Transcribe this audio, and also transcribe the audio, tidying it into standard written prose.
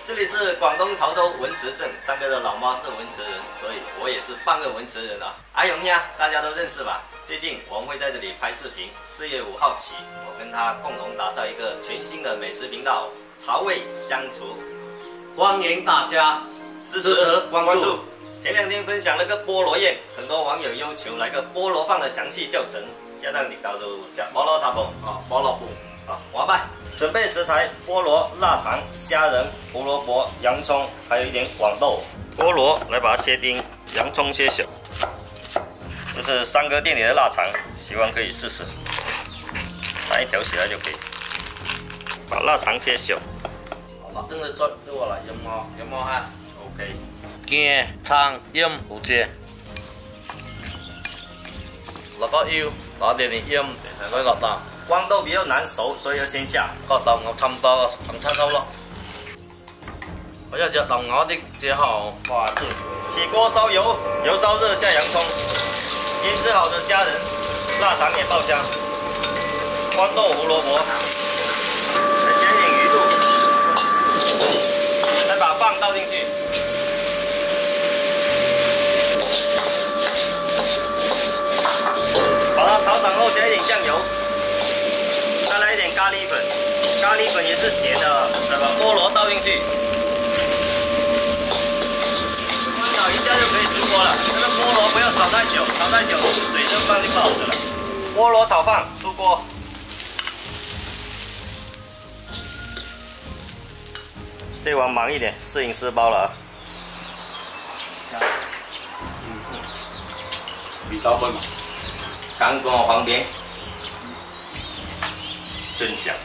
这里是广东潮州文池镇，3哥的老妈是文池人，所以我也是半个文池人啊。阿勇呀，大家都认识吧？最近我们会在这里拍视频，4月5号起，我跟他共同打造一个全新的美食频道——潮味相厨。欢迎大家支持关注。前2天分享了个菠萝宴，很多网友要求来个菠萝饭的详细教程，要让你搞到食菠萝茶煲啊，菠萝饭啊，我拜。准备食材：菠萝、腊肠、虾仁、胡萝卜、洋葱，还有一点黄豆。菠萝来把它切丁，洋葱切小。这是3哥店里的腊肠，希望可以试试。拿一条起来就可以。把腊肠切小。好了，跟着做，对我来，有冇哈 ？OK。姜、葱、鹽、胡椒，落個腰，攞啲鹽，佢落豆。黄豆比较难熟，所以要先下。個豆我差唔多行差唔咯。我要隻豆芽啲之後掛住。起锅烧油，油烧热下洋葱，腌制好的虾仁、腊肠也爆香，黄豆、胡萝卜，再加点鱼肚，再把饭倒进去。把它炒散后加一点酱油，再来一点咖喱粉，咖喱粉也是咸的，再把菠萝倒进去，煸炒一下就可以出锅了。这个菠萝不要炒太久，炒太久水蒸饭就不好吃了。菠萝炒饭出锅，这碗忙一点，摄影师包了啊。味道不嘛？刚刚旁边，真香。